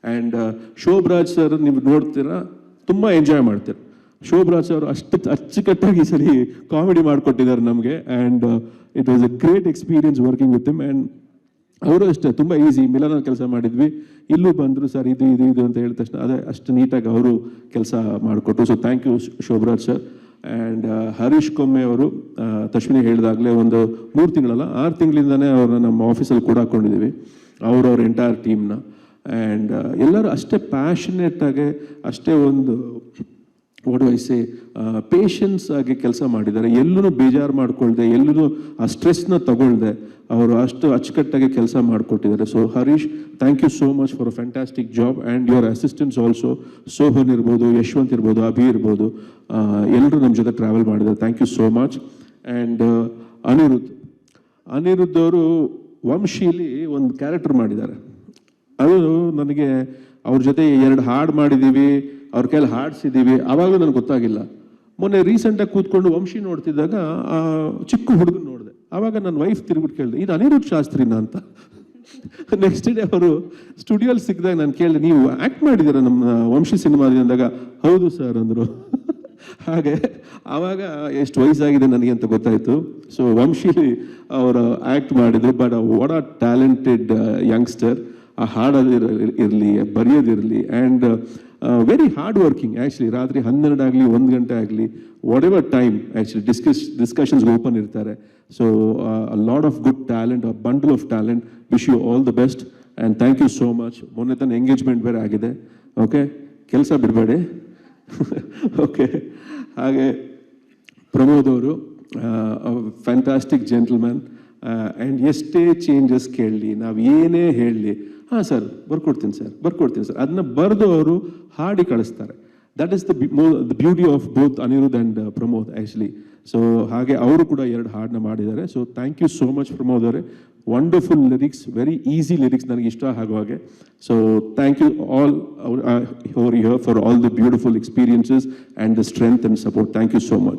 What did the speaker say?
And Sobhraj sir ನೀವು ನೋಡ್ತೀರಾ, ತುಂಬ ಎಂಜಾಯ್ ಮಾಡ್ತೀರಾ. ಶೋಭರಾಜ್ ಅವರು ಅಷ್ಟು ಅಚ್ಚುಕಟ್ಟಾಗಿ ಈ ಸರಿ ಕಾಮಿಡಿ ಮಾಡಿಕೊಟ್ಟಿದ್ದಾರೆ ನಮಗೆ. And it was A great experience working with him. And ಅವರು ಅಷ್ಟೇ ತುಂಬ ಈಸಿ. ಮಿಲನಲ್ಲಿ ಕೆಲಸ ಮಾಡಿದ್ವಿ, ಇಲ್ಲೂ ಬಂದರು ಸರ್ ಇದು ಇದು ಇದು ಅಂತ ಹೇಳಿದ ತಕ್ಷಣ ಅದೇ ಅಷ್ಟು ನೀಟಾಗಿ ಅವರು ಕೆಲಸ ಮಾಡಿಕೊಟ್ರು. So thank you Shobharaj sir. And Harish ಕೊಮ್ಮೆ ಅವರು ತಶ್ವಿನಿ ಹೇಳಿದಾಗಲೇ ಒಂದು 3 ತಿಂಗಳಲ್ಲ 6 ತಿಂಗಳಿಂದನೇ ಅವ್ರನ್ನ ನಮ್ಮ ಆಫೀಸಲ್ಲಿ ಕೂಡ ಹಾಕ್ಕೊಂಡಿದ್ದೀವಿ, ಅವ್ರ ಎಂಟೈರ್ ಟೀಮ್ನ. ಆ್ಯಂಡ್ ಎಲ್ಲರೂ ಅಷ್ಟೇ ಪ್ಯಾಷನೇಟಾಗಿ, ಅಷ್ಟೇ ಒಂದು what do I say patience ಆಗಿ ಕೆಲಸ ಮಾಡಿದ್ದಾರೆ. ಎಲ್ಲೂ ಬೇಜಾರು ಮಾಡ್ಕೊಳ್ದೆ, ಎಲ್ಲೂ ಆ ಸ್ಟ್ರೆಸ್ನ ತಗೊಳ್ದೆ ಅವರು ಅಷ್ಟು ಅಚ್ಚುಕಟ್ಟಾಗಿ ಕೆಲಸ ಮಾಡಿಕೊಟ್ಟಿದ್ದಾರೆ. So Harish, thank you so much for a fantastic job. And your assistants also, Sohan ಇರ್ಬೋದು, ಯಶವಂತ್ ಇರ್ಬೋದು, ಅಭಿ ಇರ್ಬೋದು, ಎಲ್ಲರೂ ನಮ್ಮ ಜೊತೆ ಟ್ರಾವೆಲ್ ಮಾಡಿದ್ದಾರೆ. Thank you so much. And Anirudh ಅವರು ವಂಶೀಲಿ ಒಂದು ಕ್ಯಾರೆಕ್ಟರ್ ಮಾಡಿದ್ದಾರೆ. ಅದು ನನಗೆ ಅವ್ರ ಜೊತೆ 2 ಹಾಡು ಮಾಡಿದ್ದೀವಿ, ಅವ್ರ ಕೈಯಲ್ಲಿ ಹಾಡ್ಸಿದ್ದೀವಿ, ಆವಾಗಲೂ ನನಗೆ ಗೊತ್ತಾಗಿಲ್ಲ. ಮೊನ್ನೆ ರೀಸೆಂಟಾಗಿ ಕೂತ್ಕೊಂಡು ವಂಶಿ ನೋಡ್ತಿದ್ದಾಗ ಆ ಚಿಕ್ಕ ಹುಡುಗನ ನೋಡಿದೆ. ಆವಾಗ ನನ್ನ ವೈಫ್ ತಿರುಗಿಬಿಟ್ಟು ಕೇಳಿದೆ, ಇದು ಅನಿರುದ್ಧ್ ಶಾಸ್ತ್ರಿನಾ ಅಂತ. ನೆಕ್ಸ್ಟ್ ಡೇ ಅವರು ಸ್ಟುಡಿಯೋಲ್ಲಿ ಸಿಕ್ಕಿದಾಗ ನಾನು ಕೇಳಿದೆ, ನೀವು ಆ್ಯಕ್ಟ್ ಮಾಡಿದ್ದೀರಾ ನಮ್ಮ ವಂಶಿ ಸಿನಿಮಾದಲ್ಲಿ ಅಂದಾಗ, ಹೌದು ಸರ್ ಅಂದರು. ಹಾಗೆ ಆವಾಗ ಎಷ್ಟು ವಯಸ್ಸಾಗಿದೆ ನನಗೆ ಅಂತ ಗೊತ್ತಾಯಿತು. ಸೊ ವಂಶಿಲಿ ಅವರು ಆ್ಯಕ್ಟ್ ಮಾಡಿದ್ರು. But what are talented youngster. ಆ ಹಾಡೋದಿರಲಿ, ಬರೆಯೋದಿರಲಿ, and very hard working actually. ರಾತ್ರಿ 12 ಆಗಲಿ 1 ಗಂಟೆ ಆಗಲಿ, ವಾಟ್ ಎವರ್ ಟೈಮ್ ಆ್ಯಕ್ಚುಲಿ ಡಿಸ್ಕಷನ್ಸ್ಗೆ ಓಪನ್ ಇರ್ತಾರೆ. So lot of good talent, a bundle of talent. Wish you all the best and thank you so much. ಮೊನ್ನೆ ತನ್ನ ಎಂಗೇಜ್ಮೆಂಟ್ ಬೇರೆ ಆಗಿದೆ. ಓಕೆ, ಕೆಲಸ ಬಿಡಬೇಡಿ. ಓಕೆ, ಹಾಗೆ ಪ್ರಮೋದ್ ಅವರು ಫ್ಯಾಂಟಾಸ್ಟಿಕ್ ಜೆಂಟಲ್ಮ್ಯಾನ್. ಆ್ಯಂಡ್ ಎಷ್ಟೇ ಚೇಂಜಸ್ ಕೇಳಲಿ, ನಾವು ಏನೇ ಹೇಳಲಿ, ಹಾಂ ಸರ್ ಬರ್ಕೊಡ್ತೀನಿ ಸರ್ ಅದನ್ನ ಬರೆದು ಅವರು ಹಾಡಿ ಕಳಿಸ್ತಾರೆ. That is the beauty of both Anirudh and Pramod actually. So ಹಾಗೆ ಅವರು ಕೂಡ 2 ಹಾಡನ್ನ ಮಾಡಿದ್ದಾರೆ. So thank you so much Pramod ಅವರೇ. Wonderful lyrics, very easy lyrics, ನನಗೆ ಇಷ್ಟ ಆಗೋ ಹಾಗೆ. So thank you all over here for all the beautiful experiences and the strength and support. Thank you so much.